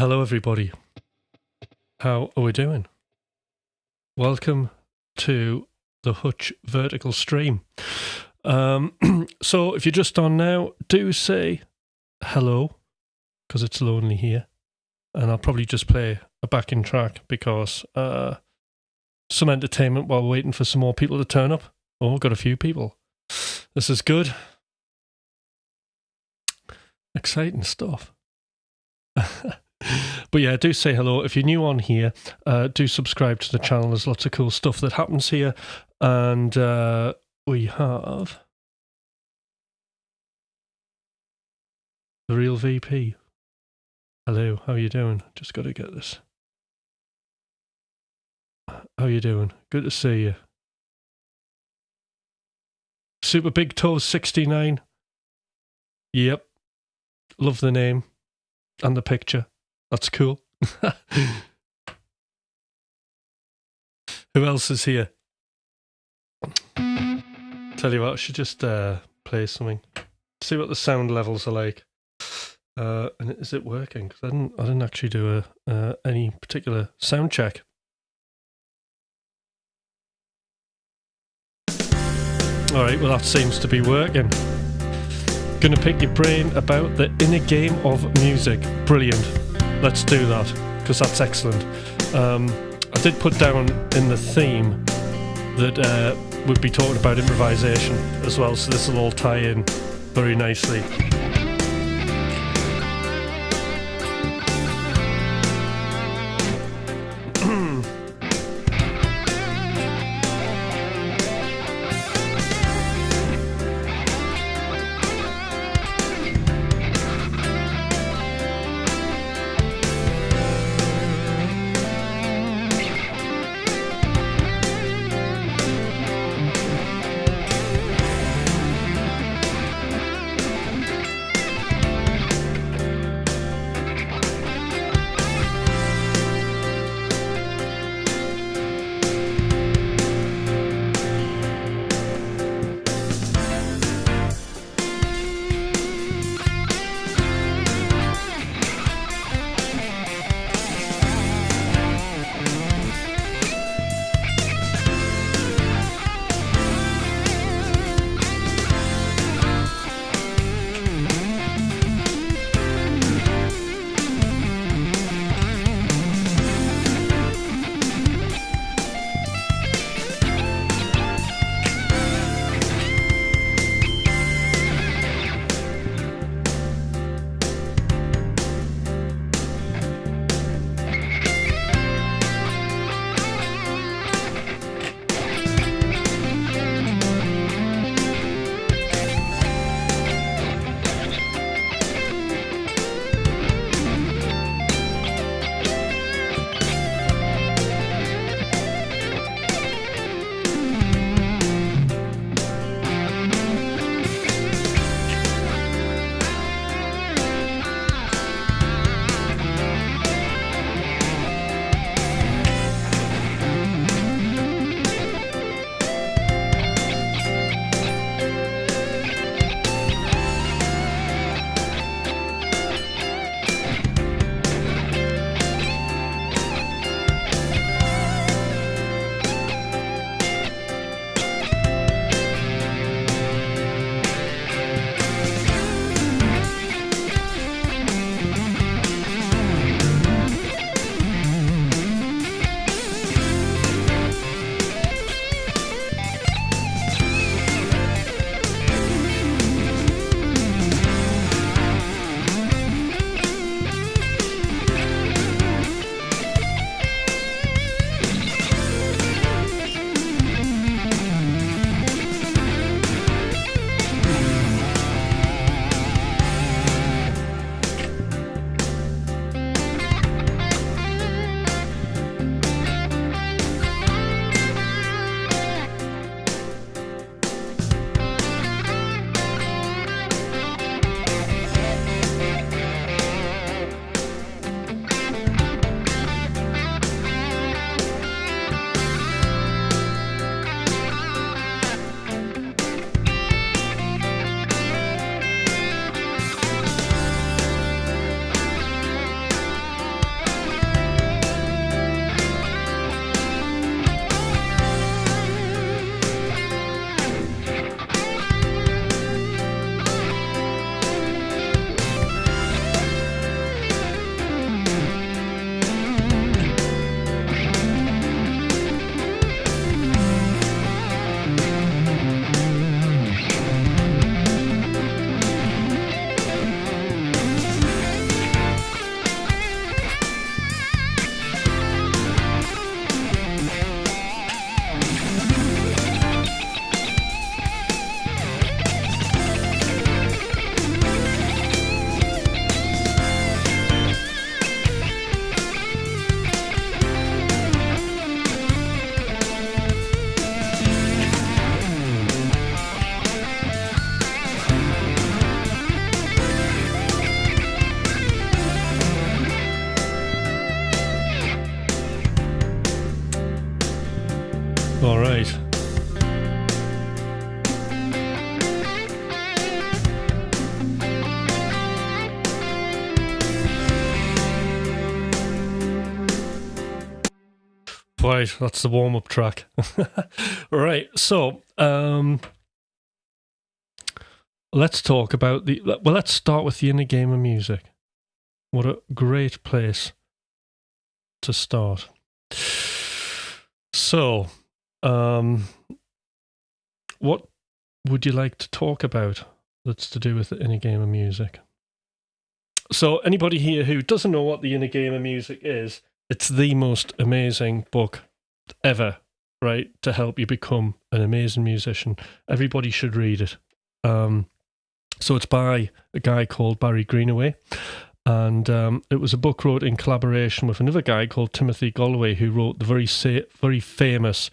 Hello everybody, how are we doing? Welcome to the Hutch vertical stream. So if you're just on now, do say hello, because it's lonely here, and I'll probably just play a backing track because some entertainment while waiting for some more people to turn up. Oh, got a few people. This is good. Exciting stuff. But yeah, do say hello. If you're new on here, do subscribe to the channel. There's lots of cool stuff that happens here. And we have the real VP. Hello, how are you doing? Just got to get this. How you doing? Good to see you. Super Big Toes 69. Yep. Love the name and the picture. That's cool. Who else is here? Tell you what, I should just play something. See what the sound levels are like. And is it working? Because I didn't actually do any particular sound check. All right, well that seems to be working. Gonna pick your brain about the inner game of music. Brilliant. Let's do that, because that's excellent. I did put down in the theme that we'd be talking about improvisation as well, so this will all tie in very nicely. Right, that's the warm-up track. Right, so let's talk about let's start with the inner game of music. What a great place to start. So, what would you like to talk about that's to do with the inner game of music? So, anybody here who doesn't know what the inner game of music is, it's the most amazing book ever, right? To help you become an amazing musician. Everybody should read it. So it's by a guy called Barry Greenaway. And it was a book wrote in collaboration with another guy called Timothy Galloway, who wrote the very famous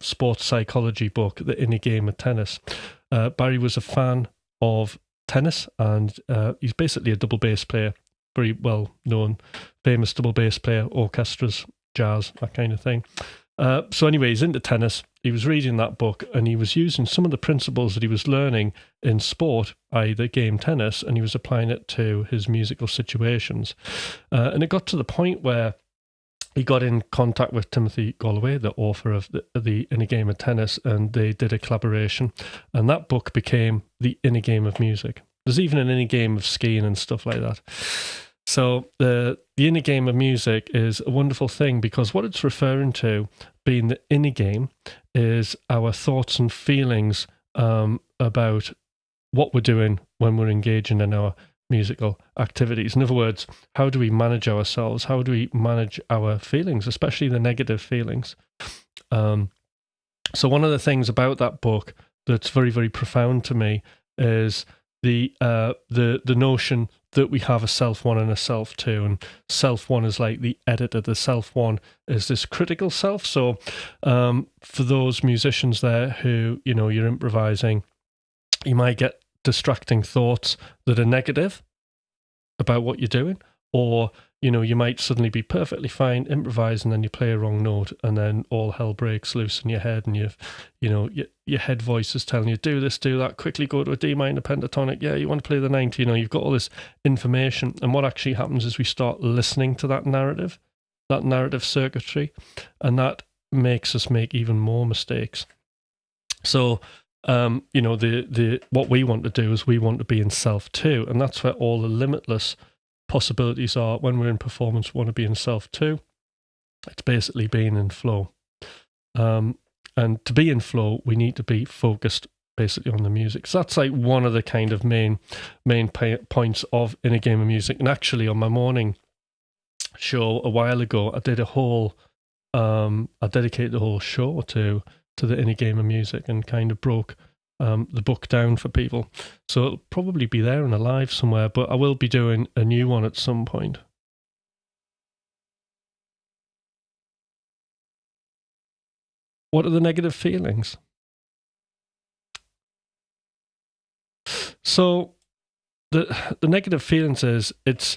sports psychology book, The Inner Game of Tennis. Barry was a fan of tennis, and he's basically a double bass player, very well known, famous double bass player, orchestras, jazz, that kind of thing. So anyway, he's into tennis. He was reading that book, and he was using some of the principles that he was learning in sport, i.e. the game tennis, and he was applying it to his musical situations. And it got to the point where he got in contact with Timothy Galloway, the author of the Inner Game of Tennis, and they did a collaboration. And that book became The Inner Game of Music. There's even an inner game of skiing and stuff like that. So the inner game of music is a wonderful thing, because what it's referring to, being the inner game, is our thoughts and feelings about what we're doing when we're engaging in our musical activities. In other words, how do we manage ourselves? How do we manage our feelings, especially the negative feelings? So one of the things about that book that's very, very profound to me is the notion that we have a self one and a self two, and self one is like the editor. The self one is this critical self. So for those musicians there who, you're improvising, you might get distracting thoughts that are negative about what you're doing, or you might suddenly be perfectly fine improvising, and then you play a wrong note, and then all hell breaks loose in your head, and your head voice is telling you, do this, do that, quickly go to a D minor pentatonic. Yeah, you want to play the 90. You've got all this information, and what actually happens is we start listening to that narrative circuitry, and that makes us make even more mistakes. So what we want to do is we want to be in self two, and that's where all the limitless possibilities are. When we're in performance, we want to be in self two. It's basically being in flow. And to be in flow, we need to be focused basically on the music. So that's like one of the kind of main points of Inner Game of Music. And actually on my morning show a while ago, I did I dedicated the whole show to the Inner Game of Music, and kind of broke the book down for people. So it'll probably be there in a live somewhere, but I will be doing a new one at some point. What are the negative feelings? So the negative feelings is, it's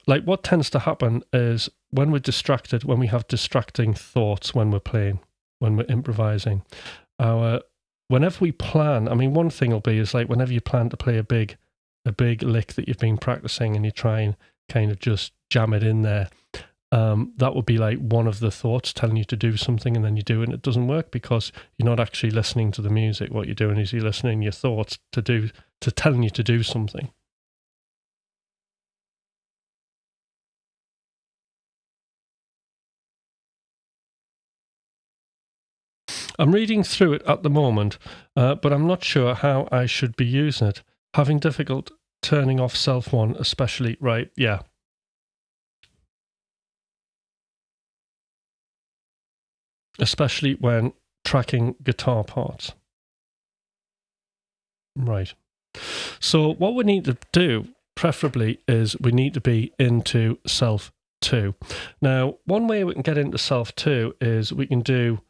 like, what tends to happen is when we're distracted, when we have distracting thoughts, when we're playing, when we're improvising, whenever we plan, one thing will be is like whenever you plan to play a big lick that you've been practicing, and you try and kind of just jam it in there, that would be like one of the thoughts telling you to do something, and then you do it and it doesn't work, because you're not actually listening to the music. What you're doing is you're listening to your thoughts to telling you to do something. I'm reading through it at the moment, but I'm not sure how I should be using it. Having difficult turning off self one, especially, right? Yeah. Especially when tracking guitar parts. Right. So what we need to do, preferably, is we need to be into self two. Now, one way we can get into self two is we can do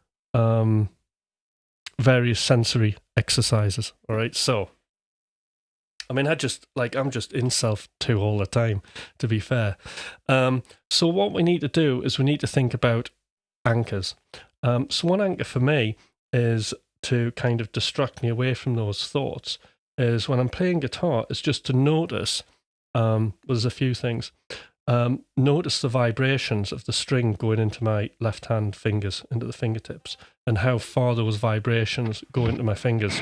various sensory exercises. All right. So, I'm just in self two all the time, to be fair. So what we need to do is we need to think about anchors. So one anchor for me is to kind of distract me away from those thoughts, is when I'm playing guitar, is just to notice, there's a few things. notice the vibrations of the string going into my left hand fingers, into the fingertips, and how far those vibrations go into my fingers.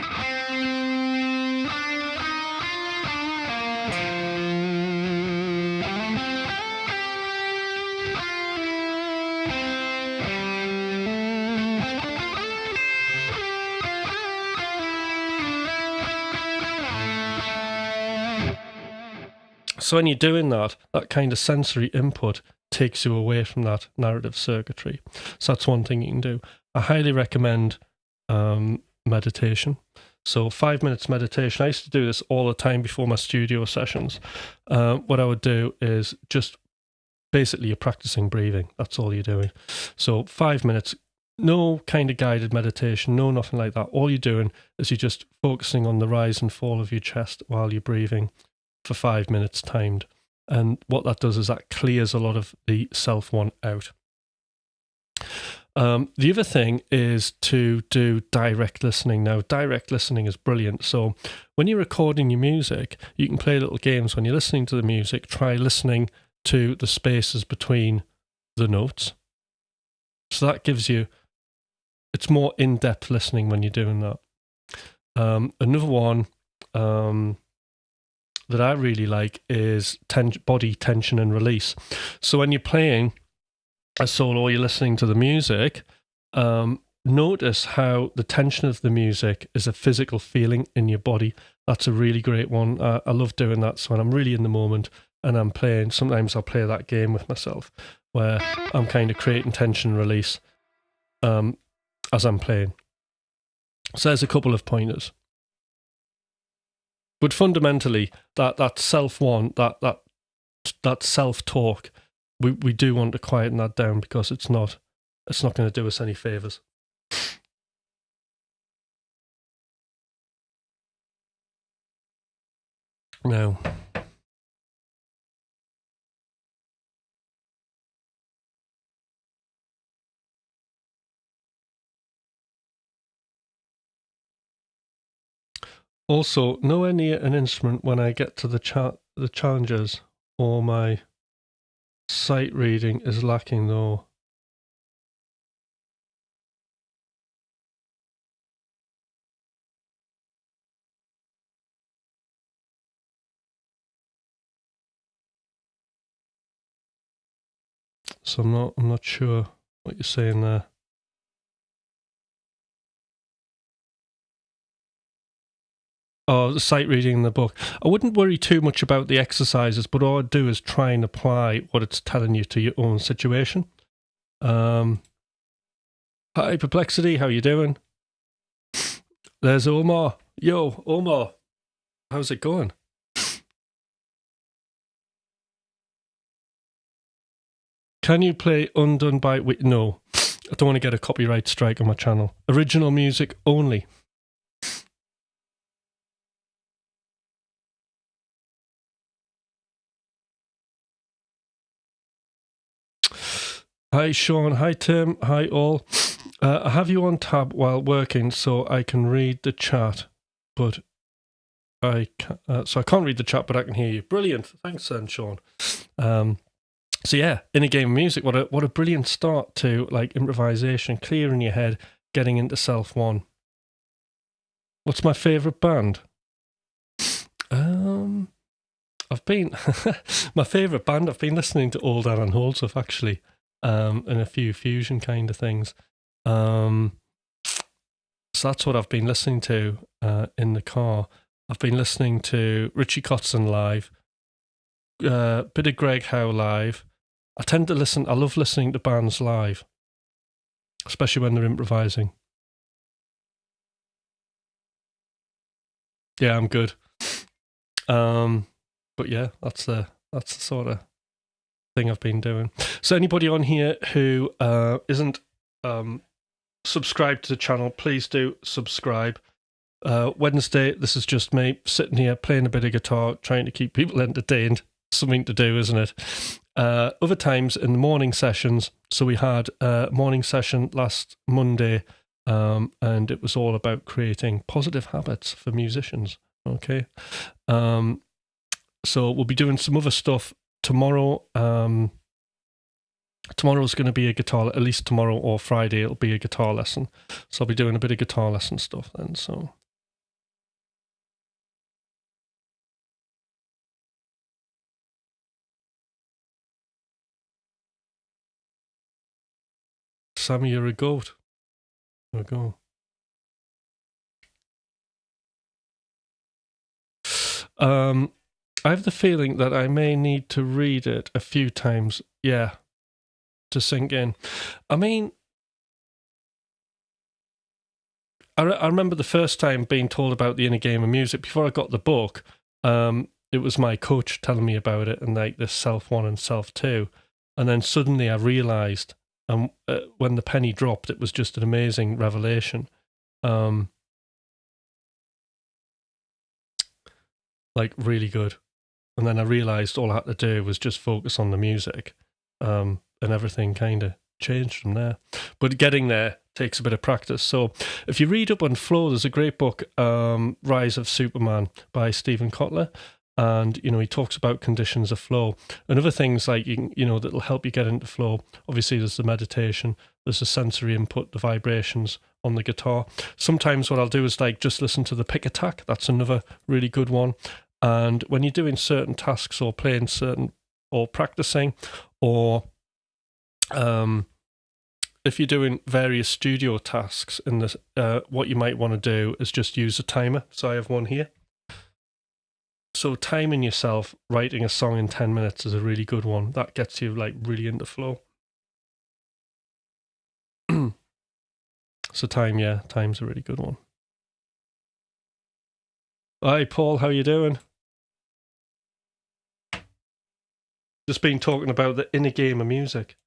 So when you're doing that kind of sensory input takes you away from that narrative circuitry. So that's one thing you can do. I highly recommend meditation. So 5 minutes meditation. I used to do this all the time before my studio sessions. What I would do is just basically you're practicing breathing. That's all you're doing. So 5 minutes, no kind of guided meditation, no nothing like that. All you're doing is you're just focusing on the rise and fall of your chest while you're breathing for 5 minutes timed. And what that does is that clears a lot of the self one out. The other thing is to do direct listening. Now, direct listening is brilliant. So when you're recording your music, you can play little games. When you're listening to the music, try listening to the spaces between the notes. So that gives you, it's more in-depth listening when you're doing that. Another one that I really like is body tension and release. So when you're playing a solo or you're listening to the music, notice how the tension of the music is a physical feeling in your body. That's a really great one. I love doing that. So when I'm really in the moment and I'm playing, sometimes I'll play that game with myself where I'm kind of creating tension and release as I'm playing. So there's a couple of pointers. But fundamentally, that self one, that self talk, we do want to quieten that down because it's not going to do us any favors. Now, also, nowhere near an instrument when I get to the challenges, or my sight reading is lacking though. So I'm not sure what you're saying there. Oh, the sight reading in the book. I wouldn't worry too much about the exercises, but all I'd do is try and apply what it's telling you to your own situation. Hi, Perplexity, how you doing? There's Omar. Yo, Omar. How's it going? Can you play Undone by... No, I don't want to get a copyright strike on my channel. Original music only. Hi Sean, hi Tim, hi all. I have you on tab while working so I can read the chat, but I can't read the chat, but I can hear you. Brilliant, thanks then, Sean. So yeah, in a game of music, what a brilliant start to like improvisation, clearing your head, getting into self one. What's my favourite band? I've been my favourite band. I've been listening to Old Alan Holdsworth actually. And a few fusion kind of things. So that's what I've been listening to in the car. I've been listening to Richie Kotzen live, a bit of Greg Howe live. I love listening to bands live, especially when they're improvising. Yeah, I'm good. But yeah, that's the sort of thing I've been doing. So anybody on here who isn't subscribed to the channel, please do subscribe. Wednesday, this is just me sitting here playing a bit of guitar, trying to keep people entertained. Something to do, isn't it? Other times in the morning sessions, so we had a morning session last Monday, and it was all about creating positive habits for musicians. Okay. So we'll be doing some other stuff tomorrow, tomorrow's going to be a guitar, at least tomorrow or Friday, it'll be a guitar lesson. So I'll be doing a bit of guitar lesson stuff then. So Sammy, you're a goat. There we go. I have the feeling that I may need to read it a few times, yeah, to sink in. I mean, I remember the first time being told about the inner game of music. Before I got the book, it was my coach telling me about it and like this self 1 and self 2. And then suddenly I realised, and when the penny dropped, it was just an amazing revelation. Like really good. And then I realised all I had to do was just focus on the music, and everything kind of changed from there. But getting there takes a bit of practice. So if you read up on flow, there's a great book, Rise of Superman by Stephen Kotler. And, you know, he talks about conditions of flow and other things like, you know, that'll help you get into flow. Obviously, there's the meditation, there's the sensory input, the vibrations on the guitar. Sometimes what I'll do is like just listen to the pick attack. That's another really good one. And when you're doing certain tasks or playing certain or practicing, or if you're doing various studio tasks in this, what you might want to do is just use a timer. So I have one here. So timing yourself writing a song in 10 minutes is a really good one. That gets you like really into flow. So time's a really good one. Hi Paul, how you doing? Just been talking about the inner game of music.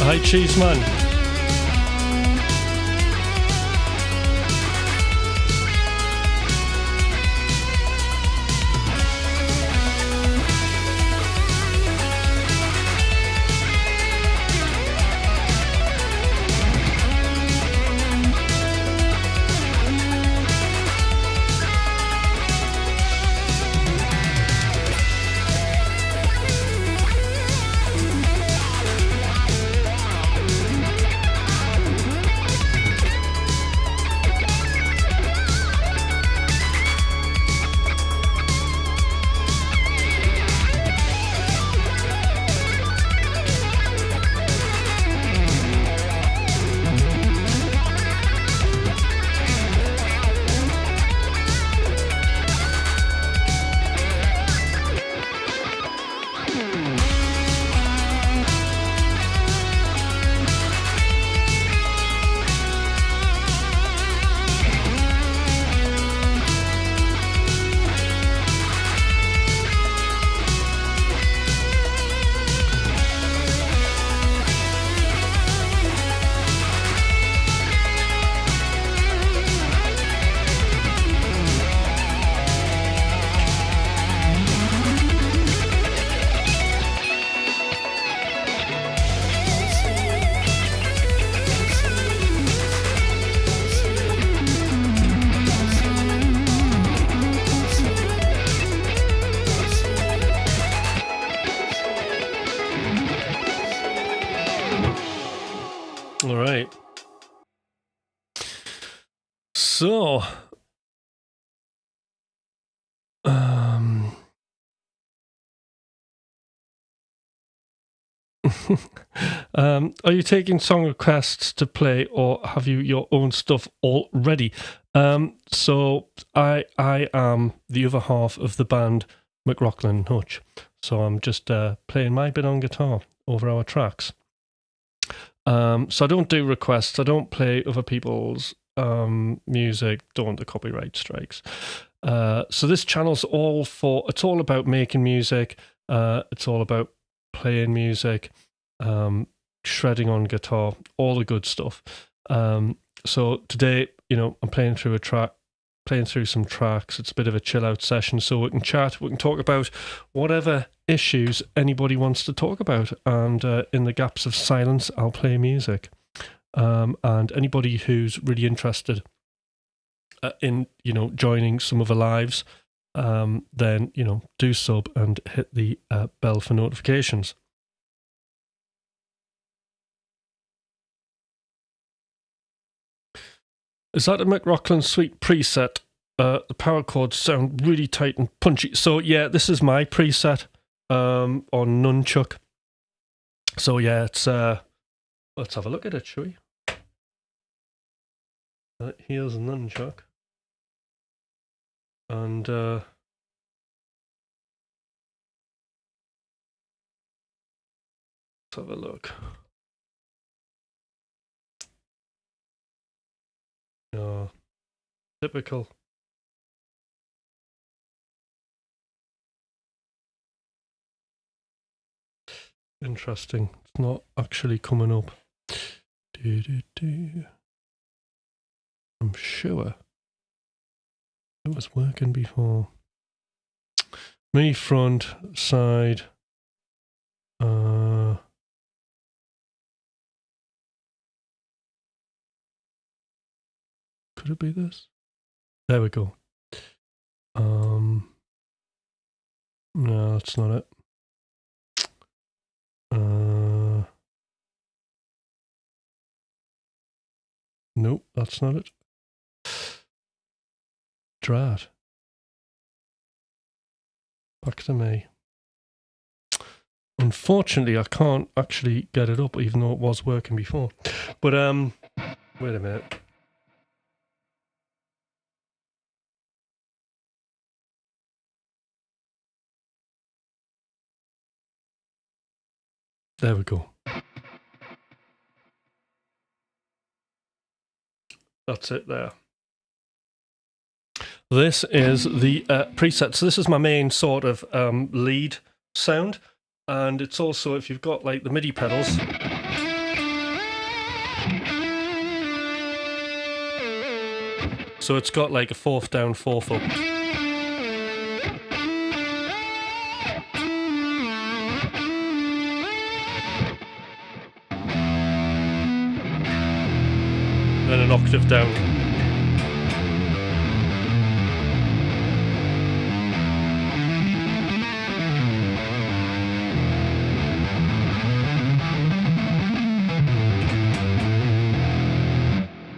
Hi, Cheeseman. So, are you taking song requests to play, or have you your own stuff already? So I am the other half of the band McLaughlin and Hutch, so I'm just playing my bit on guitar over our tracks. So I don't do requests. I don't play other people's music. Don't want the copyright strikes. So this channel's it's all about making music. It's all about playing music, shredding on guitar, all the good stuff. So today, I'm playing through some tracks. It's a bit of a chill out session, so we can chat, we can talk about whatever issues anybody wants to talk about, and in the gaps of silence, I'll play music. And anybody who's really interested in joining some of the lives, then do sub and hit the bell for notifications. Is that a McLaughlin Suite preset? The power chords sound really tight and punchy. So yeah, this is my preset on Nunchuck. So yeah, it's let's have a look at it, shall we? Here's Nunchuck, and let's have a look. Typical. Interesting. It's not actually coming up. I'm sure it was working before. Me front, side. Could it be this? There we go. No, that's not it. Nope, that's not it. Drat. Back to me. Unfortunately, I can't actually get it up, even though it was working before. But wait a minute. There we go. That's it there. This is the preset. So this is my main sort of lead sound. And it's also, if you've got like the MIDI pedals. So it's got like a fourth down, fourth up. Then an octave down.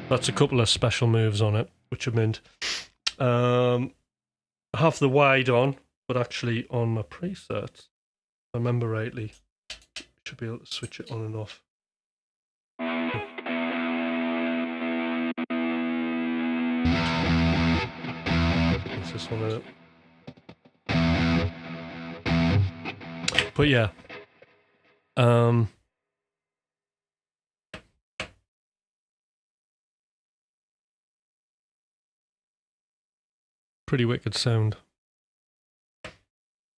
That's a couple of special moves on it, which are mint. I have the wide on, but actually on my presets, if I remember rightly, should be able to switch it on and off. What's this one in it? But yeah. Pretty wicked sound.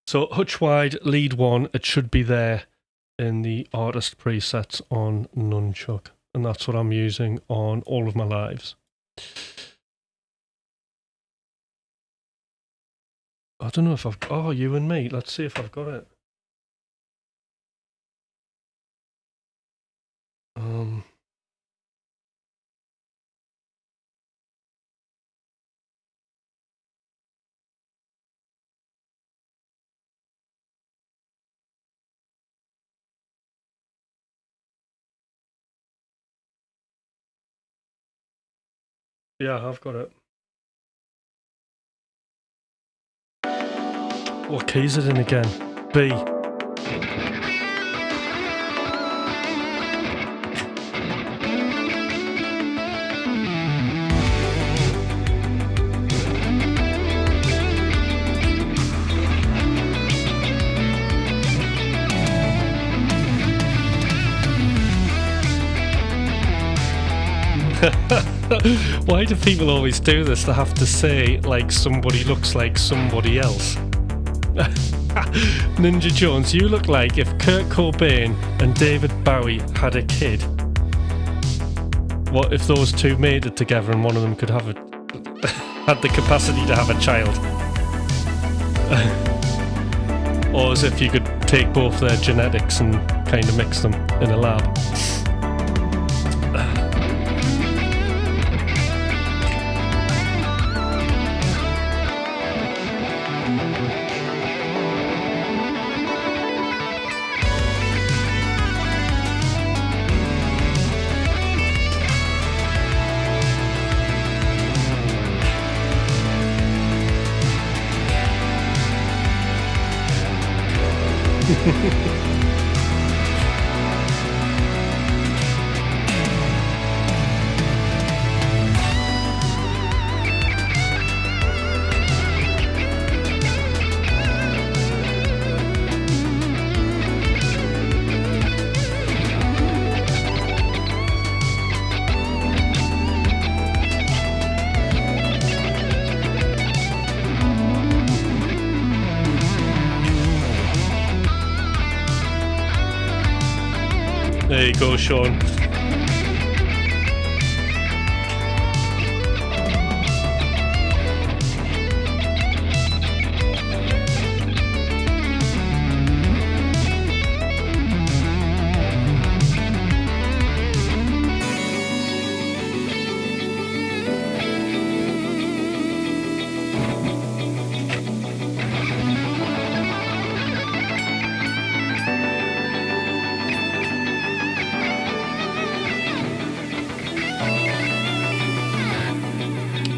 So Hutch Wide, lead one, it should be there in the artist presets on Nunchuck. And that's what I'm using on all of my lives. I don't know if I've... Oh, you and me. Let's see if I've got it. Yeah, I've got it. What key is it in again? B. Why do people always do this? They have to say, like, somebody looks like somebody else. Ninja Jones, you look like if Kurt Cobain and David Bowie had a kid. What if those two made it together and one of them could have had the capacity to have a child? Or as if you could take both their genetics and kind of mix them in a lab. There you go, Sean.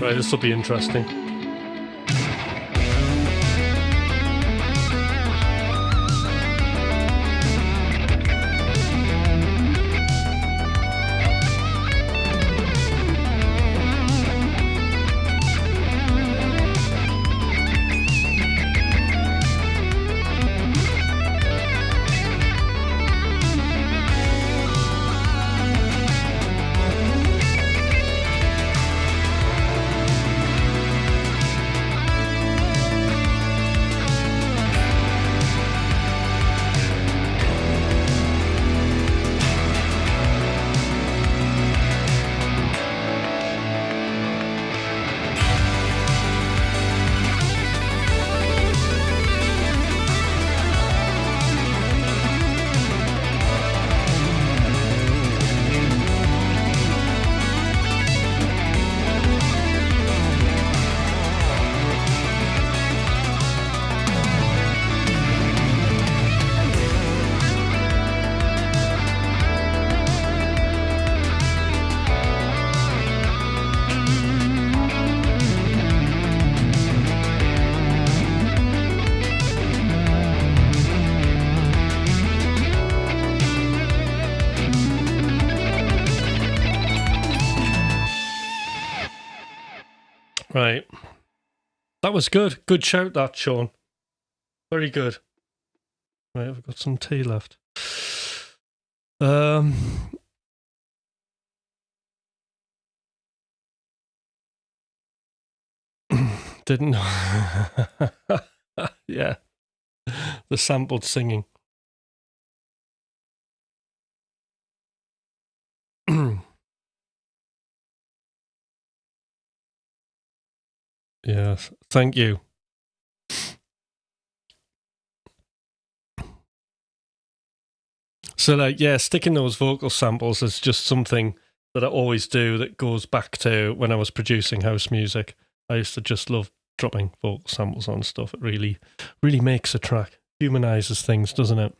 Right, this will be interesting. Right. That was good. Good shout, that, Sean. Very good. Right, I've got some tea left. Didn't yeah. The sampled singing. Yes, thank you. So, like, yeah, sticking those vocal samples is just something that I always do that goes back to when I was producing house music. I used to just love dropping vocal samples on stuff. It really, really makes a track. Humanizes things, doesn't it?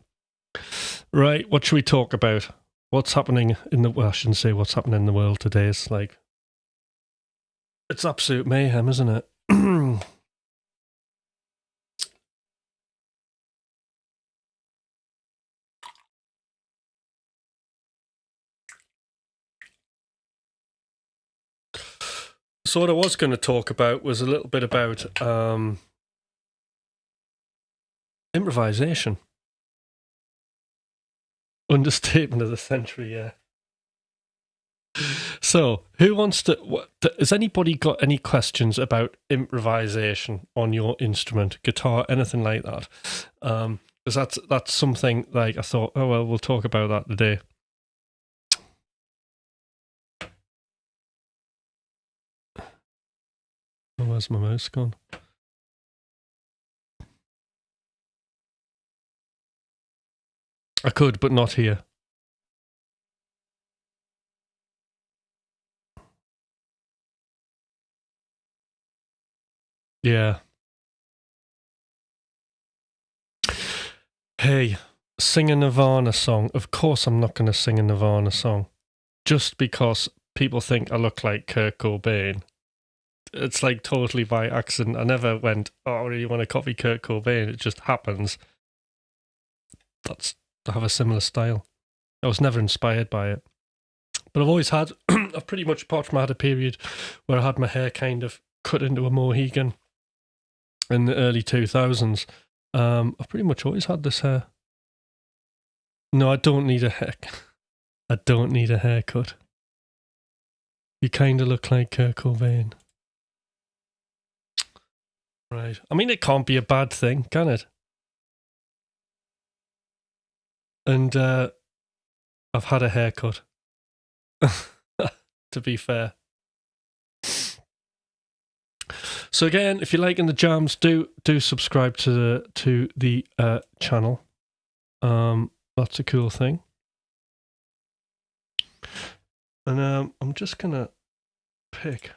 Right, what should we talk about? What's happening in the... Well, I shouldn't say what's happening in the world today. It's like It's absolute mayhem, isn't it? So what I was going to talk about was a little bit about improvisation. Understatement of the century, yeah. So, who wants to? Has anybody got any questions about improvisation on your instrument, guitar, anything like that? Because that's something like I thought. Oh well, we'll talk about that today. Oh, where's my mouse gone? I could, but not here. Yeah. Hey, sing a Nirvana song. Of course I'm not going to sing a Nirvana song. Just because people think I look like Kurt Cobain. It's like totally by accident. I never went, oh, I really want to copy Kurt Cobain. It just happens. I have a similar style. I was never inspired by it. But I've always had, I've pretty much, apart from I had a period where I had my hair kind of cut into a Mohican in the early 2000s. I've pretty much always had this hair. No, I don't need a hair. I don't need a haircut. You kind of look like Kurt Cobain. Right. I mean, it can't be a bad thing, can it? And I've had a haircut. To be fair. So again, if you're liking the jams, do subscribe to the channel. That's a cool thing. And I'm just gonna pick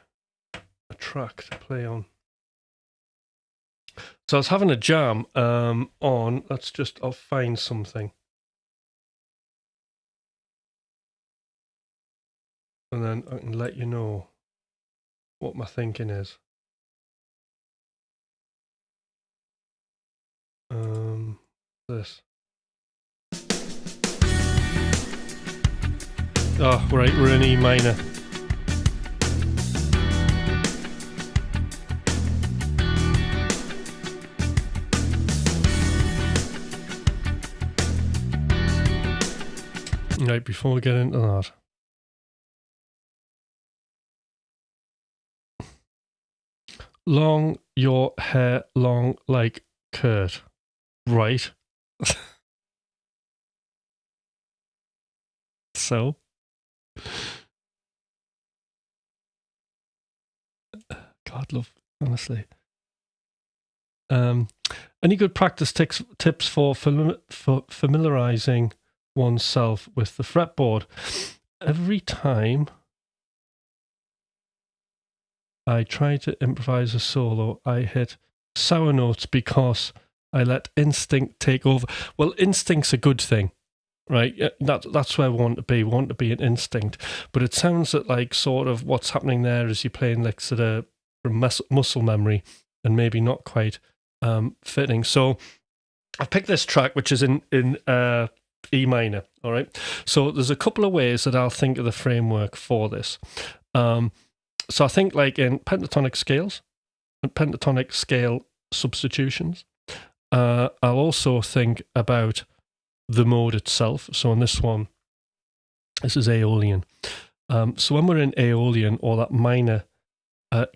a track to play on. So I was having a jam on. I'll find something. And then I can let you know what my thinking is. This. Oh, right, we're in E minor. Right, before we get into that. Long, your hair long like Kurt. Right. So? God, love, honestly. Any good practice tips for familiarizing oneself with the fretboard? Every time I try to improvise a solo, I hit sour notes because I let instinct take over. Well, instinct's a good thing, right? That's where we want to be. We want to be an instinct. But it sounds that like sort of what's happening there is you're playing licks that are from muscle memory and maybe not quite fitting. So I've picked this track, which is in E minor, all right? So there's a couple of ways that I'll think of the framework for this. So I think like in pentatonic scales and pentatonic scale substitutions. I'll also think about the mode itself. So on this one, this is Aeolian. So when we're in Aeolian or that minor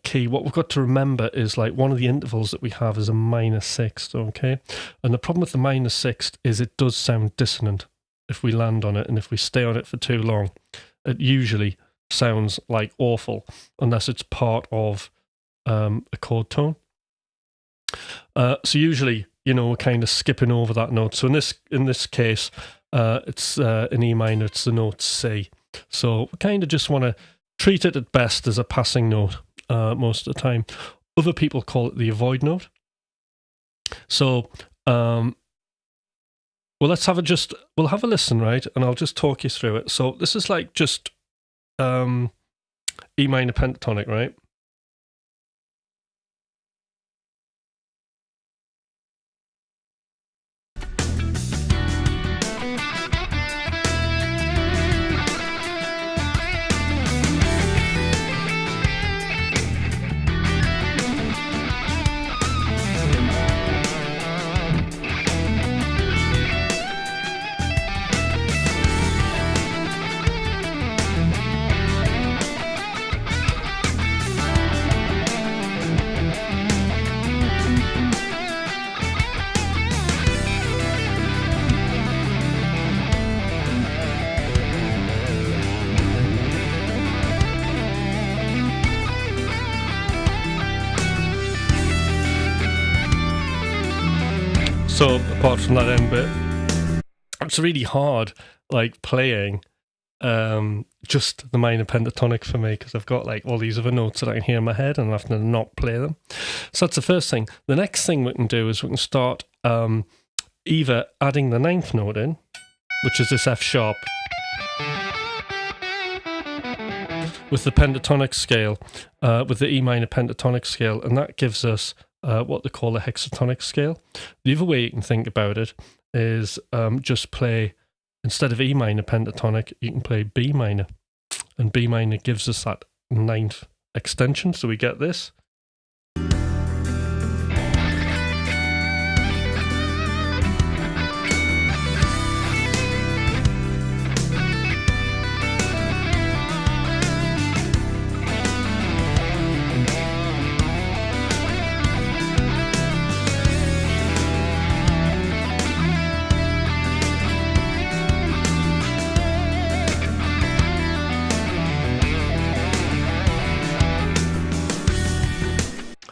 key, what we've got to remember is like one of the intervals that we have is a minor sixth, okay? And the problem with the minor sixth is it does sound dissonant if we land on it, and if we stay on it for too long, it usually sounds like awful unless it's part of a chord tone. So usually, you know, we're kind of skipping over that note. So in this case, it's in E minor, it's the note C. So we kind of just want to treat it at best as a passing note most of the time. Other people call it the avoid note. So, well, let's have we'll have a listen, right? And I'll just talk you through it. So this is like just E minor pentatonic, right? So apart from that end bit, it's really hard, like playing just the minor pentatonic for me, because I've got like all these other notes that I can hear in my head and I have to not play them. So that's the first thing. The next thing we can do is we can start either adding the 9th note in, which is this F sharp, with the pentatonic scale, with the E minor pentatonic scale, and that gives us what they call a hexatonic scale. The other way you can think about it is just play, instead of E minor pentatonic, you can play B minor, and B minor gives us that 9th extension, so we get this.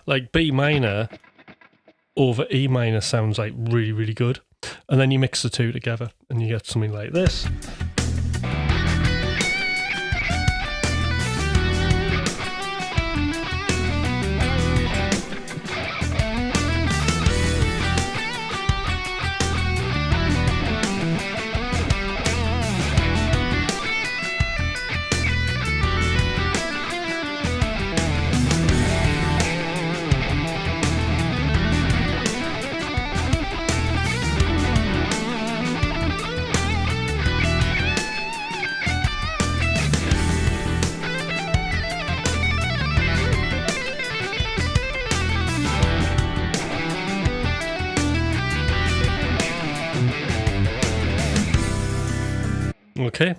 Like B minor over E minor sounds like really, really good. And then you mix the two together and you get something like this. Okay.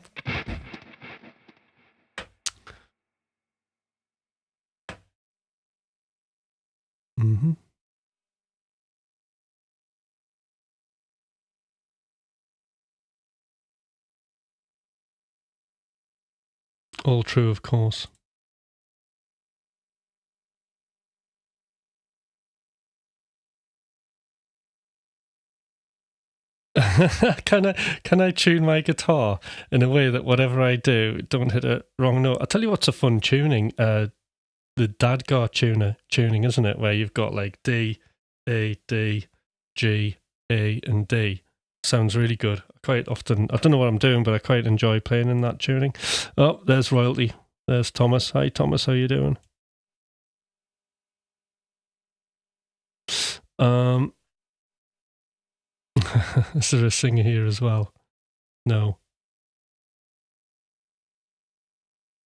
Mm-hmm. All true, of course. Can I tune my guitar in a way that whatever I do, don't hit a wrong note? I'll tell you what's a fun tuning, the Dadgar tuning, isn't it? Where you've got like D, A, D, G, A, and D. Sounds really good. Quite often, I don't know what I'm doing, but I quite enjoy playing in that tuning. Oh, there's royalty. There's Thomas. Hi, Thomas. How you doing? Is there a singer here as well? No.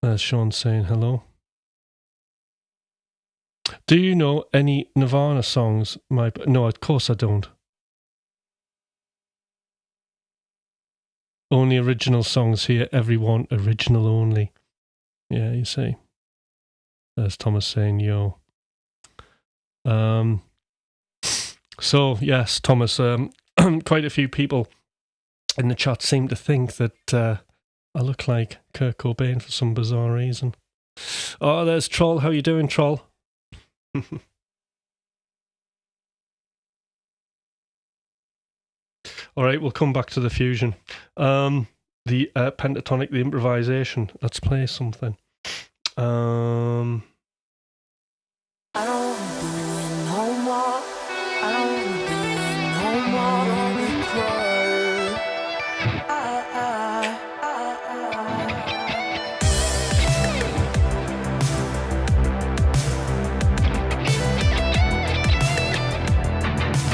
There's Sean saying hello. Do you know any Nirvana songs? No, of course I don't. Only original songs here. Everyone original only. Yeah, you see. There's Thomas saying yo. So yes, Thomas. Quite a few people in the chat seem to think that I look like Kurt Cobain for some bizarre reason. Oh, there's Troll. How you doing, Troll? All right, we'll come back to the fusion. The pentatonic, the improvisation. Let's play something. I don't want to do it no more. I don't want to do it no more.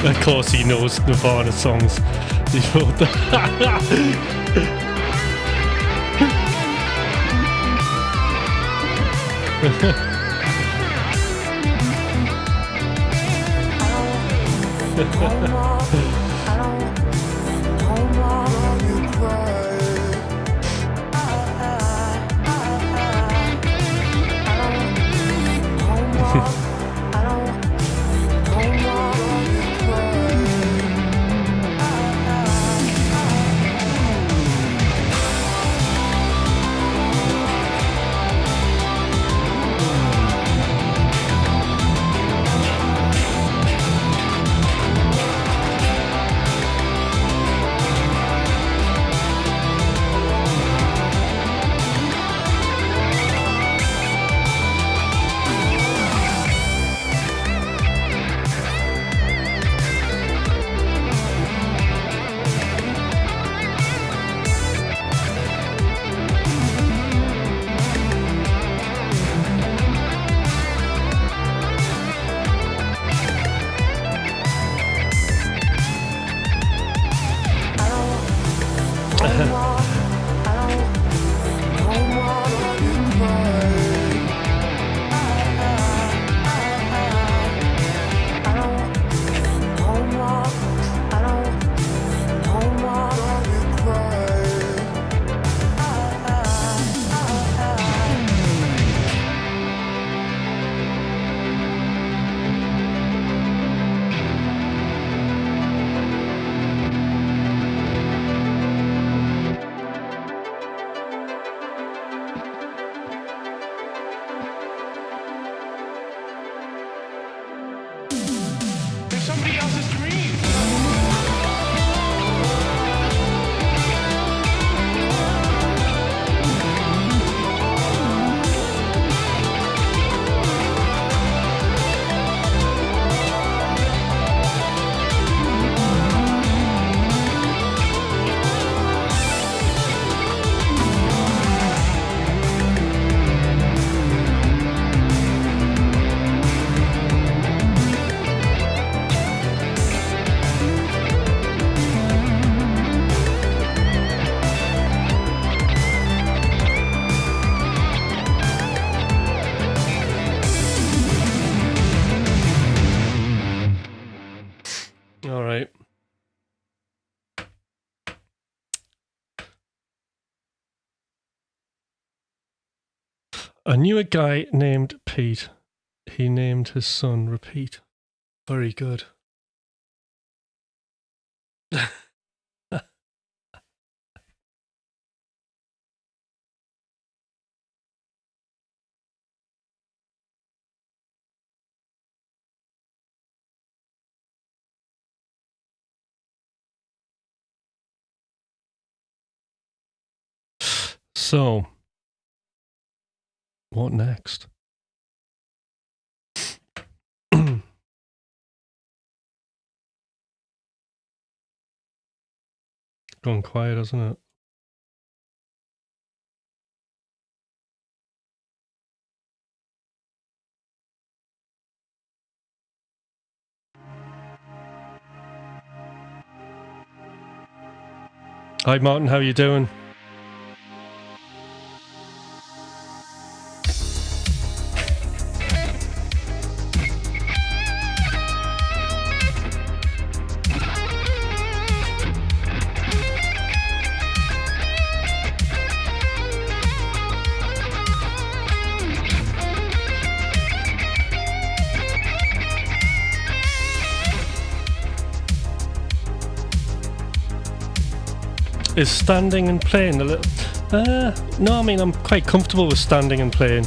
Of course he knows Nirvana songs. He wrote I knew a guy named Pete. He named his son Repeat. Very good. So, what next? Gone quiet, hasn't it? Hi Martin, how you doing? Is standing and playing a little... no, I mean, I'm quite comfortable with standing and playing.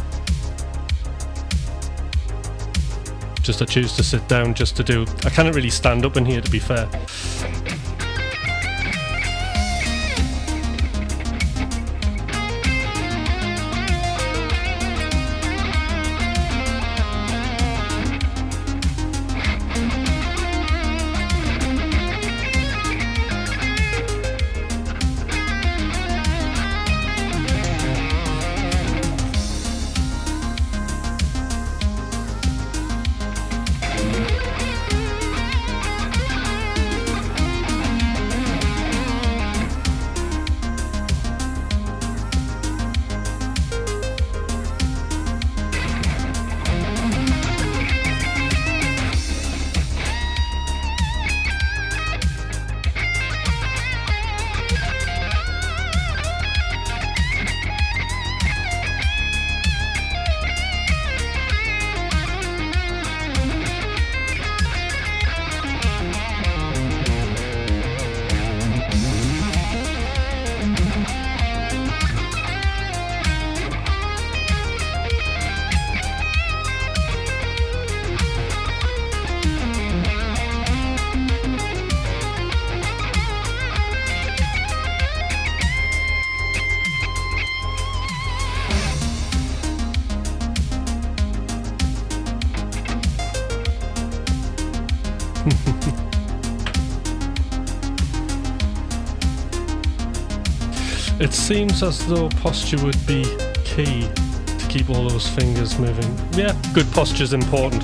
Just I choose to sit down just to do... I can't really stand up in here, to be fair. It seems as though posture would be key to keep all those fingers moving. Yeah, good posture is important.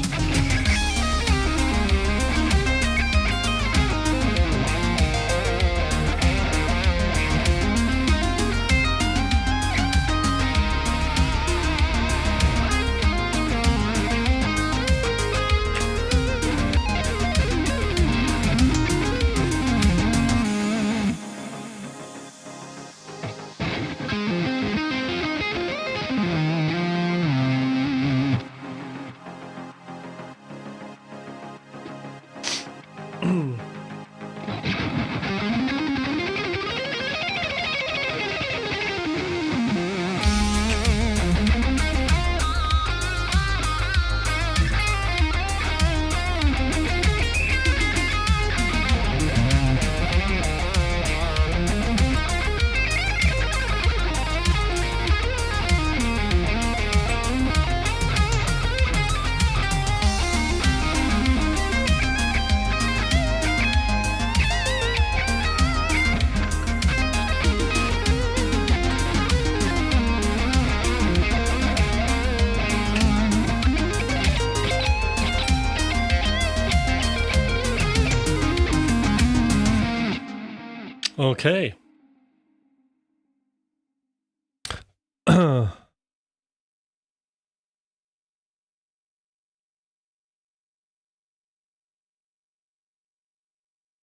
Okay.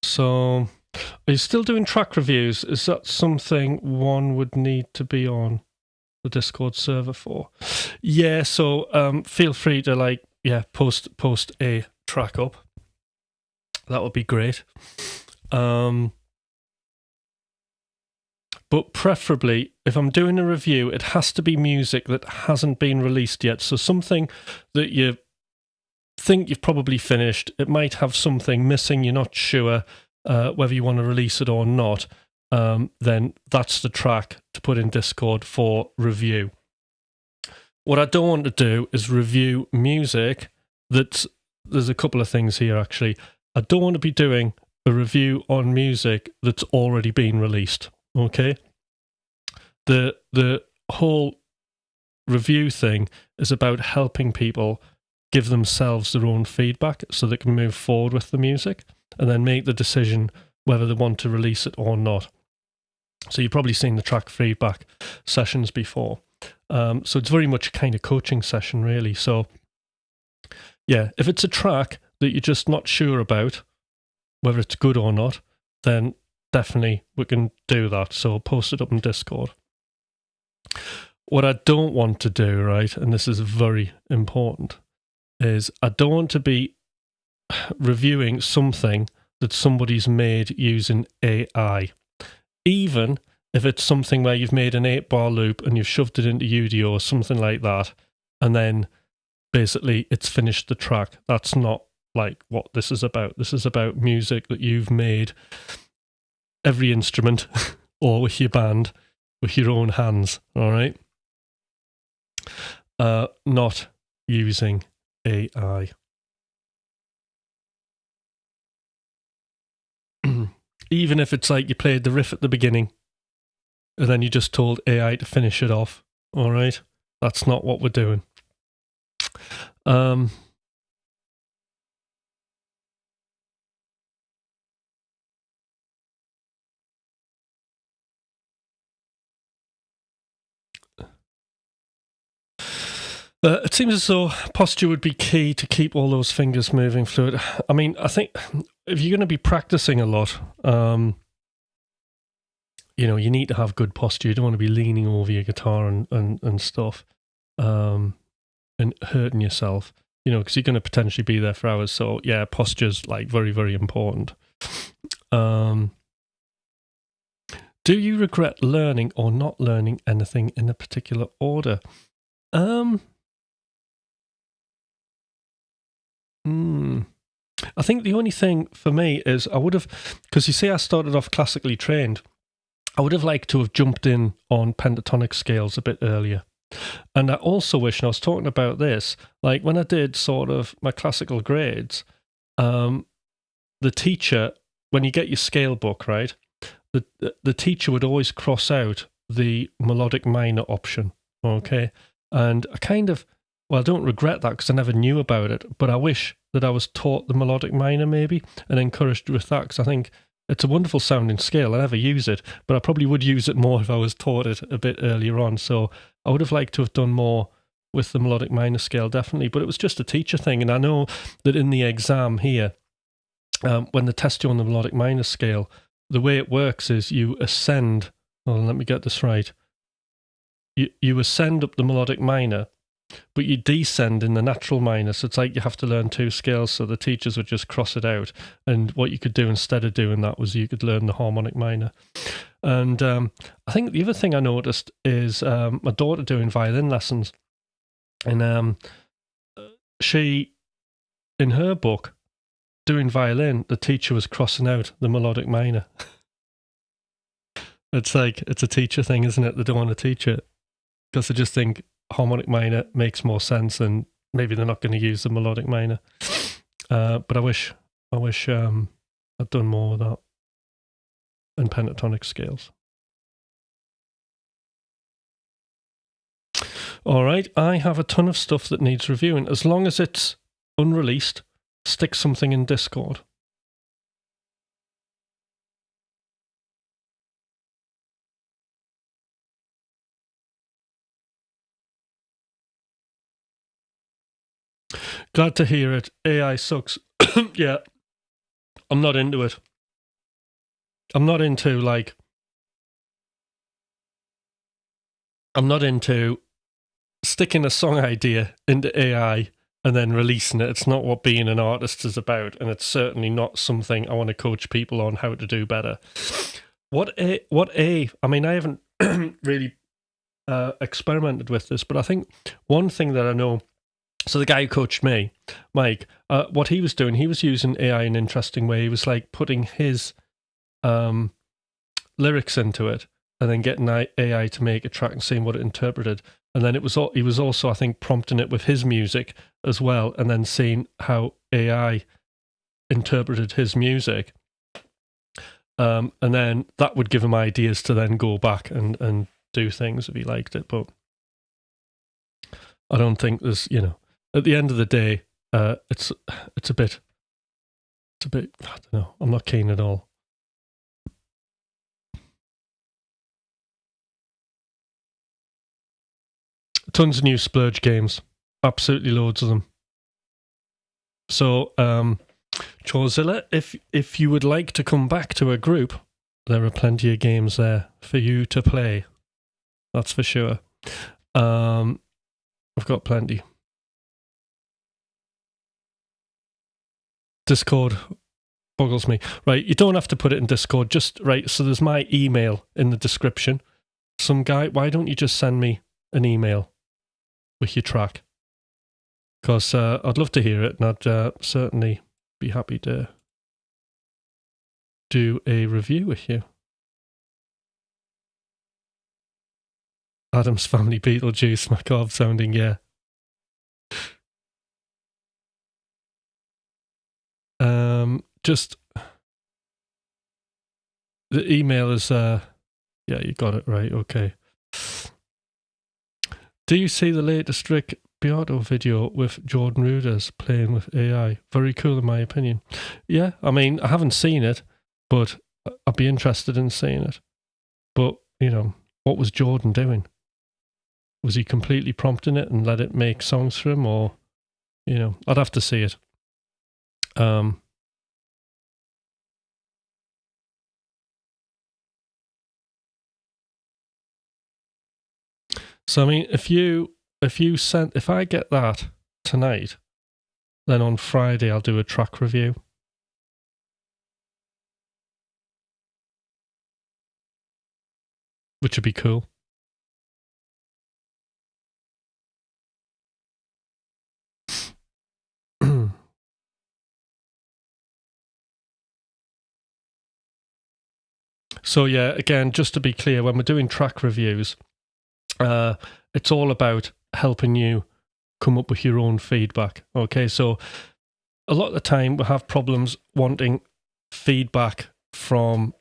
So, are you still doing track reviews? Is that something one would need to be on? the Discord server for. Yeah, so feel free to post a track up. That would be great. But preferably, if I'm doing a review, it has to be music that hasn't been released yet. So something that you think you've probably finished. It might have something missing. You're not sure whether you want to release it or not. Then that's the track to put in Discord for review. What I don't want to do is review music there's a couple of things here, actually. I don't want to be doing a review on music that's already been released. Okay, the whole review thing is about helping people give themselves their own feedback so they can move forward with the music and then make the decision whether they want to release it or not. So you've probably seen the track feedback sessions before. So it's very much a kind of coaching session, really. So yeah, if it's a track that you're just not sure about whether it's good or not, then definitely we can do that. So post it up in Discord. What I don't want to do, right, and this is very important, is I don't want to be reviewing something that somebody's made using AI. Even if it's something where you've made an 8-bar loop and you've shoved it into UDO or something like that, and then basically it's finished the track. That's not like what this is about. This is about music that you've made, every instrument, or with your band, with your own hands, all right? Not using AI. Even if it's like you played the riff at the beginning and then you just told AI to finish it off, all right? That's not what we're doing. It seems as though posture would be key to keep all those fingers moving fluid. I mean, I think if you're going to be practicing a lot, you need to have good posture. You don't want to be leaning over your guitar and stuff and hurting yourself, because you're going to potentially be there for hours. So, yeah, posture's like very, very important. Do you regret learning or not learning anything in a particular order? I think the only thing for me is I would have, because you see I started off classically trained, I would have liked to have jumped in on pentatonic scales a bit earlier. And I also wish, and I was talking about this, like when I did sort of my classical grades, the teacher, when you get your scale book, right, the teacher would always cross out the melodic minor option, okay? And I kind of, well, I don't regret that because I never knew about it, but I wish that I was taught the melodic minor maybe and encouraged with that, because I think it's a wonderful sounding scale. I never use it, but I probably would use it more if I was taught it a bit earlier on. So I would have liked to have done more with the melodic minor scale, definitely, but it was just a teacher thing. And I know that in the exam here, when they test you on the melodic minor scale, the way it works is you ascend, let me get this right. You ascend up the melodic minor, but you descend in the natural minor. So it's like you have to learn two scales, so the teachers would just cross it out. And what you could do instead of doing that was you could learn the harmonic minor. And I think the other thing I noticed is my daughter doing violin lessons. And she, in her book, doing violin, the teacher was crossing out the melodic minor. It's like, it's a teacher thing, isn't it? They don't want to teach it because they just think harmonic minor makes more sense and maybe they're not going to use the melodic minor. But I wish I'd done more with that and pentatonic scales. All right, I have a ton of stuff that needs reviewing. As long as it's unreleased, stick something in Discord. Glad to hear it. AI sucks. Yeah. I'm not into it. I'm not into, like, I'm not into sticking a song idea into AI and then releasing it. It's not what being an artist is about, and it's certainly not something I want to coach people on how to do better. I mean, I haven't really experimented with this, but I think one thing that I know, so the guy who coached me, Mike, what he was doing, he was using AI in an interesting way. He was like putting his lyrics into it and then getting AI to make a track and seeing what it interpreted. And then he was also, I think, prompting it with his music as well, and then seeing how AI interpreted his music. And then that would give him ideas to then go back and do things if he liked it. But I don't think there's, at the end of the day, it's a bit, I don't know, I'm not keen at all. Tons of new splurge games, absolutely loads of them. So, Chorzilla, if you would like to come back to a group, there are plenty of games there for you to play. That's for sure. I've got plenty. Discord boggles me. Right, you don't have to put it in Discord. Just right. So there's my email in the description. Some guy, why don't you just send me an email with your track? Because I'd love to hear it, and I'd certainly be happy to do a review with you. Adam's Family Beetlejuice, macabre sounding, yeah. Just the email is yeah, you got it right. Okay. Do you see the latest Rick Beato video with Jordan Rudess playing with AI? Very cool, in my opinion. Yeah, I mean, I haven't seen it, but I'd be interested in seeing it. But what was Jordan doing? Was he completely prompting it and let it make songs for him, or I'd have to see it. So I mean, if I get that tonight, then on Friday I'll do a track review. Which would be cool. So yeah, again, just to be clear, when we're doing track reviews, it's all about helping you come up with your own feedback. Okay, so a lot of the time we have problems wanting feedback from,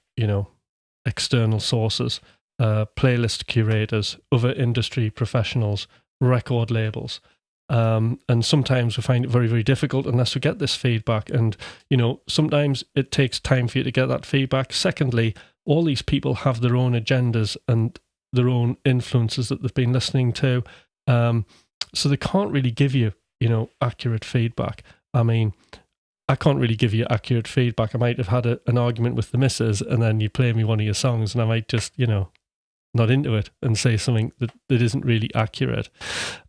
external sources, playlist curators, other industry professionals, record labels. And sometimes we find it very, very difficult unless we get this feedback. And, sometimes it takes time for you to get that feedback. Secondly, all these people have their own agendas and their own influences that they've been listening to. So they can't really give you, accurate feedback. I mean, I can't really give you accurate feedback. I might have had an argument with the missus, and then you play me one of your songs and I might just, not into it and say something that isn't really accurate.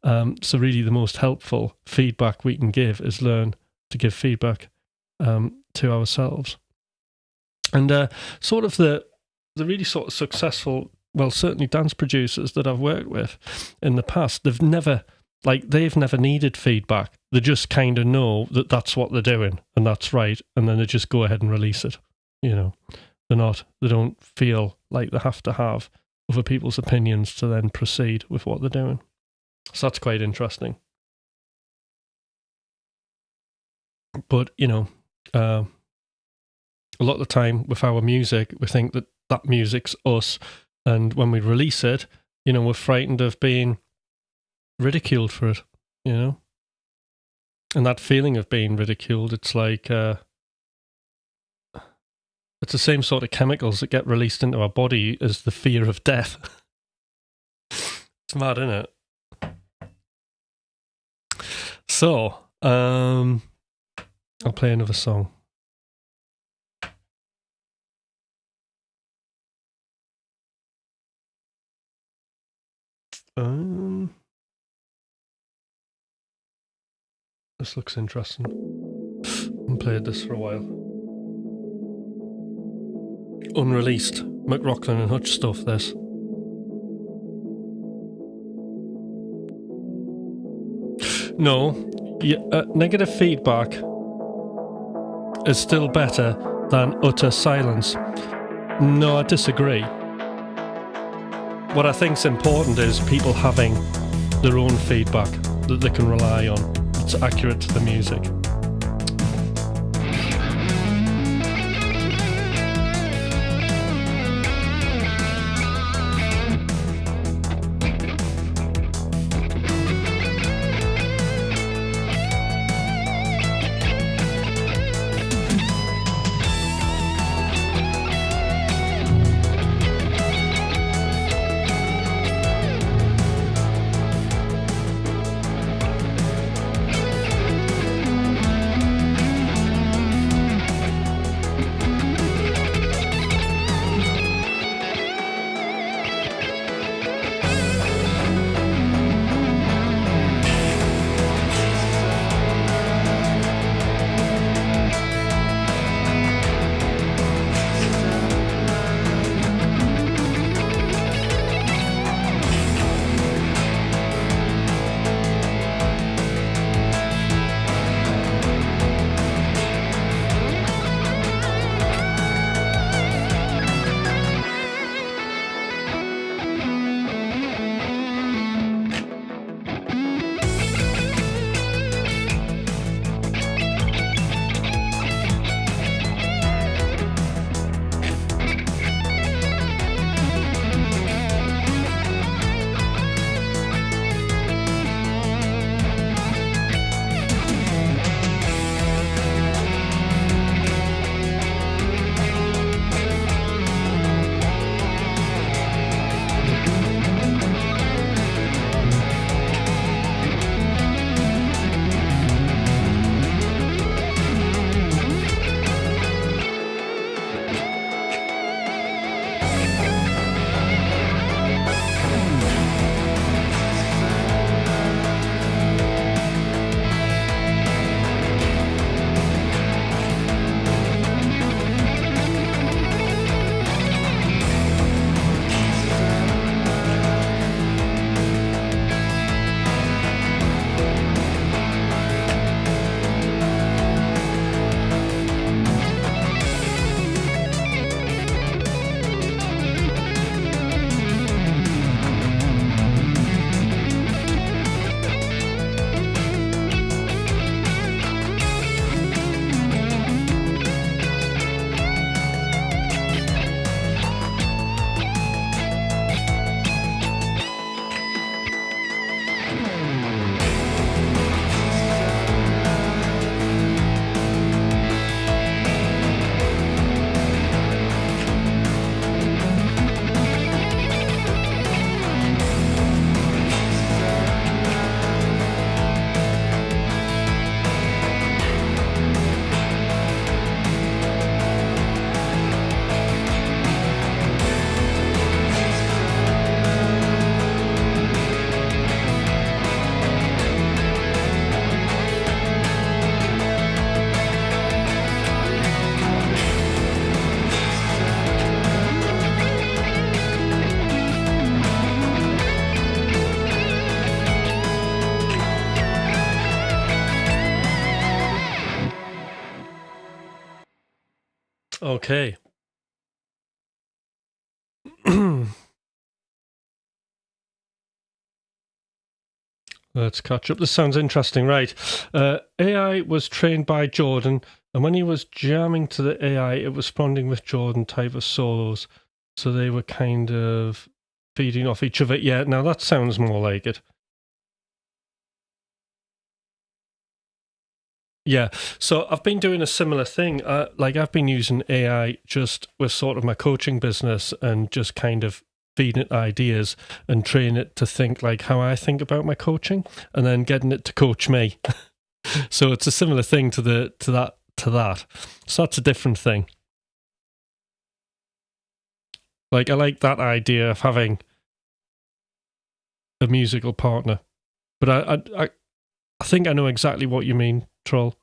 So really the most helpful feedback we can give is learn to give feedback to ourselves. And sort of the really sort of successful, well, certainly dance producers that I've worked with in the past, they've never needed feedback. They just kind of know that that's what they're doing and that's right, and then they just go ahead and release it. They don't feel like they have to have other people's opinions to then proceed with what they're doing. So that's quite interesting. But, a lot of the time with our music, we think that music's us. And when we release it, we're frightened of being ridiculed for it, And that feeling of being ridiculed, it's like, it's the same sort of chemicals that get released into our body as the fear of death. It's mad, isn't it? So, I'll play another song. This looks interesting. I haven't played this for a while. Unreleased McLaughlin and Hutch stuff, this. No, negative feedback is still better than utter silence. No, I disagree. What I think's important is people having their own feedback that they can rely on. It's accurate to the music. Okay. Let's catch up. This sounds interesting. Right. AI was trained by Jordan, and when he was jamming to the AI, it was responding with Jordan type of solos. So they were kind of feeding off each other. Yeah, now that sounds more like it. Yeah, so I've been doing a similar thing. Like I've been using AI just with sort of my coaching business and just kind of feeding it ideas and training it to think like how I think about my coaching, and then getting it to coach me. So it's a similar thing to that. So that's a different thing. Like I like that idea of having a musical partner. But I think I know exactly what you mean, Troll.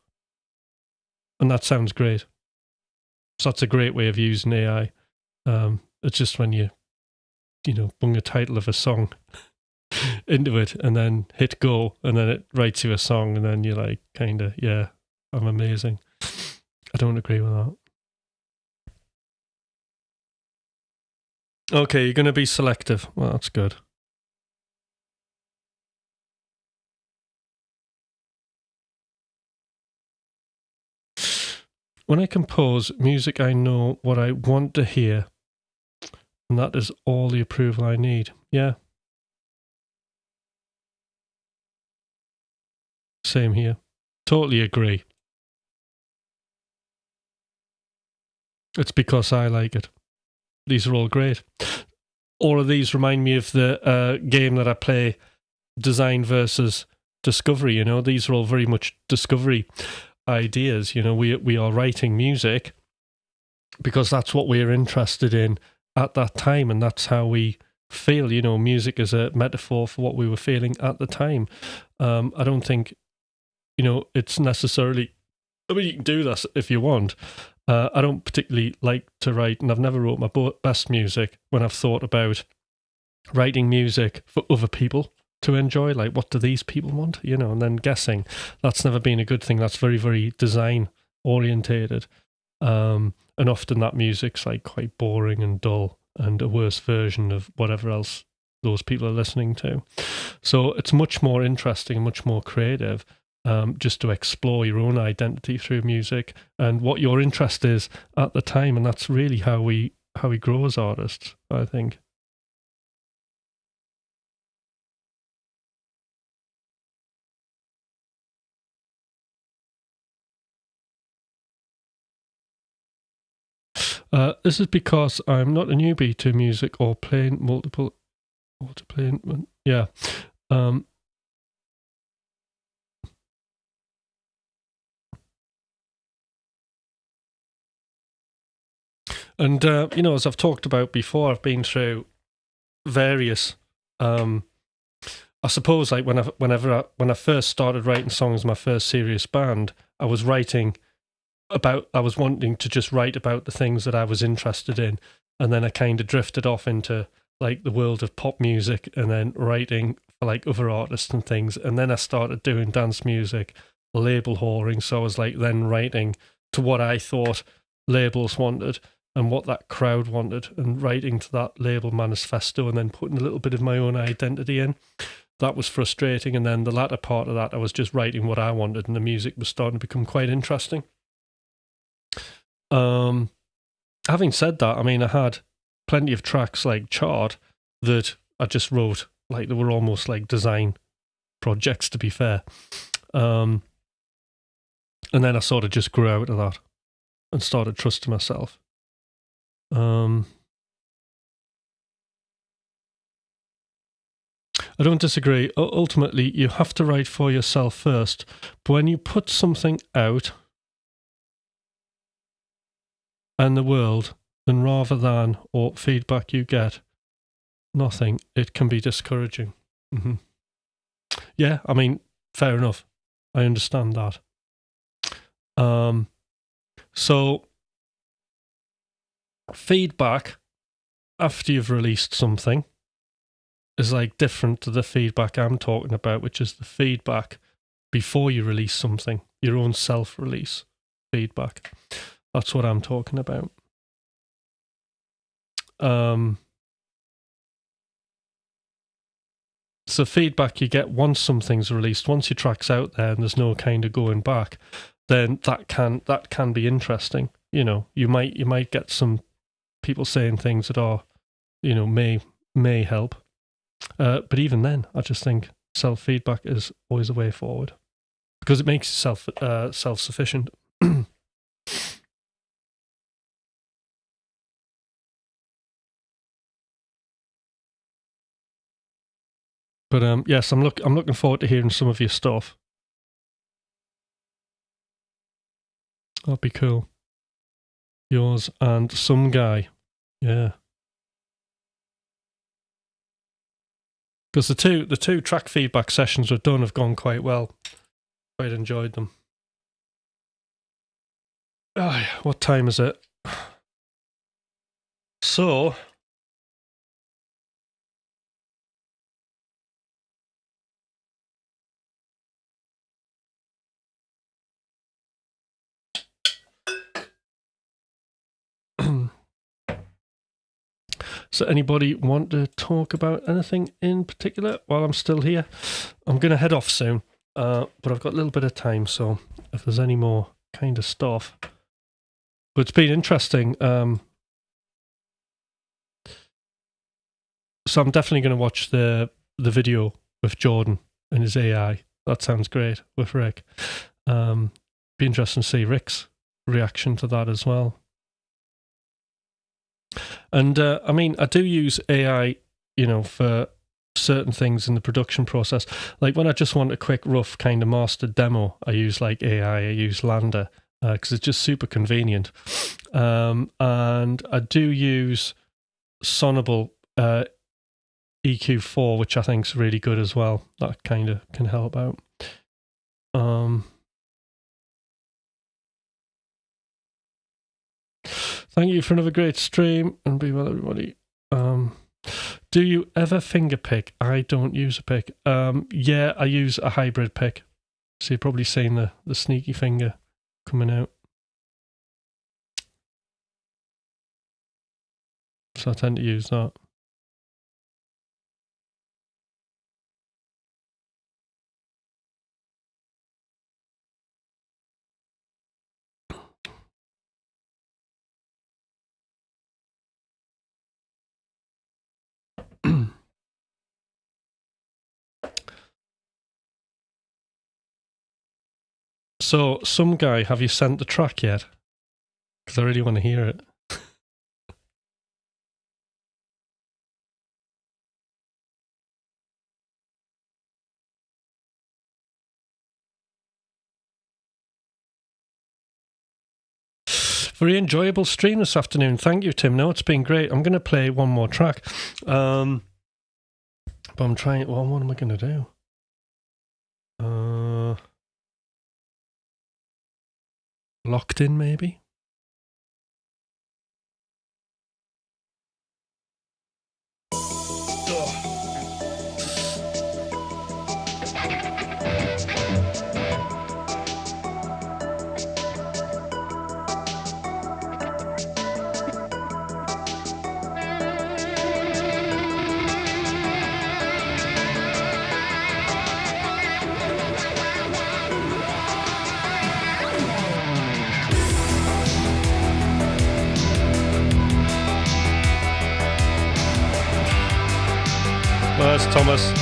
And that sounds great. So that's a great way of using AI. It's just when you bung a title of a song into it and then hit go and then it writes you a song and then you're like, kind of, yeah, I'm amazing. I don't agree with that. Okay, you're going to be selective. Well, that's good. When I compose music, I know what I want to hear, and that is all the approval I need. Yeah. Same here. Totally agree. It's because I like it. These are all great. All of these remind me of the game that I play, Design versus Discovery. These are all very much discovery ideas. We are writing music because that's what we're interested in at that time, and that's how we feel. Music is a metaphor for what we were feeling at the time. I don't think it's necessarily, I mean, you can do this if you want. I don't particularly like to write, and I've never wrote my best music when I've thought about writing music for other people to enjoy. Like, what do these people want? And then guessing. That's never been a good thing. That's very, very design orientated. And often that music's like quite boring and dull and a worse version of whatever else those people are listening to. So it's much more interesting and much more creative. Just to explore your own identity through music and what your interest is at the time, and that's really how we grow as artists, I think. This is because I'm not a newbie to music or playing multiple yeah. And as I've talked about before, I've been through various. I suppose like when I first started writing songs, my first serious band, I was wanting to just write about the things that I was interested in, and then I kind of drifted off into like the world of pop music, and then writing for like other artists and things, and then I started doing dance music, label whoring. So I was like then writing to what I thought labels wanted and what that crowd wanted, and writing to that label manifesto, and then putting a little bit of my own identity in. That was frustrating, and then the latter part of that, I was just writing what I wanted, and the music was starting to become quite interesting. Having said that, I mean, I had plenty of tracks like Chart that I just wrote, like they were almost like design projects, to be fair. And then I sort of just grew out of that and started trusting myself. I don't disagree. Ultimately, you have to write for yourself first. But when you put something out and the world, then rather than or feedback you get nothing, it can be discouraging. Mm-hmm. Yeah, I mean, fair enough. I understand that. So feedback after you've released something is like different to the feedback I'm talking about, which is the feedback before you release something, your own self-release feedback. That's what I'm talking about. So feedback you get once something's released, once your track's out there and there's no kind of going back, then that can be interesting. You might get some people saying things that are, may help. But even then, I just think self-feedback is always a way forward because it makes you self-sufficient. But yes, I'm looking forward to hearing some of your stuff. That'd be cool. Yours and some guy. Yeah. Because the two track feedback sessions we've done have gone quite well. Quite enjoyed them. Oh, what time is it? So, so anybody want to talk about anything in particular while I'm still here? I'm going to head off soon, but I've got a little bit of time, so if there's any more kind of stuff. But it's been interesting. So I'm definitely going to watch the video with Jordan and his AI. That sounds great with Rick. Be interesting to see Rick's reaction to that as well. And I mean, I do use AI, for certain things in the production process. Like when I just want a quick rough kind of mastered demo, I use like AI, I use Lander, because it's just super convenient. And I do use Sonable EQ4, which I think is really good as well. That kind of can help out. Thank you for another great stream, and be well, everybody. Do you ever finger pick? I don't use a pick. Yeah, I use a hybrid pick. So you've probably seen the sneaky finger coming out. So I tend to use that. So, some guy, have you sent the track yet? Because I really want to hear it. Very enjoyable stream this afternoon. Thank you, Tim. No, it's been great. I'm going to play one more track. But I'm trying... Well, what am I going to do? Locked In, maybe? Where's Thomas?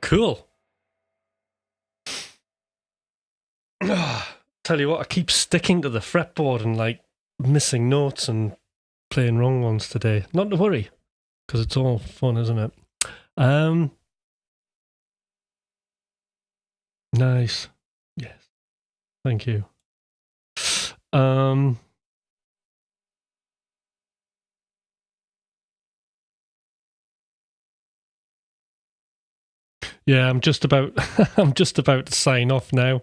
Cool. Tell you what, I keep sticking to the fretboard and like missing notes and playing wrong ones today. Not to worry, because it's all fun, isn't it? Nice. Yes. Thank you. Yeah, I'm just about I'm just about to sign off now.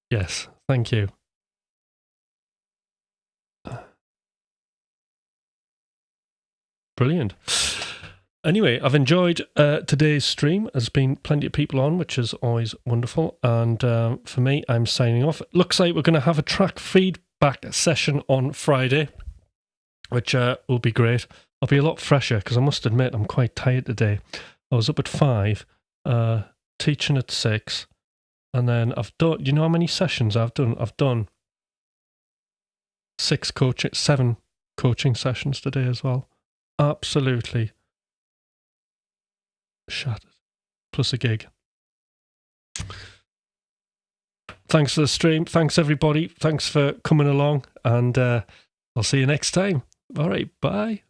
Yes, thank you. Brilliant. Anyway, I've enjoyed today's stream. There's been plenty of people on, which is always wonderful. And for me, I'm signing off. It looks like we're going to have a track feedback session on Friday, which will be great. I'll be a lot fresher because I must admit I'm quite tired today. I was up at 5, teaching at 6, and then I've done. You know how many sessions I've done? I've done 7 coaching sessions today as well. Absolutely shattered. Plus a gig. Thanks for the stream. Thanks everybody. Thanks for coming along, and I'll see you next time. All right, bye.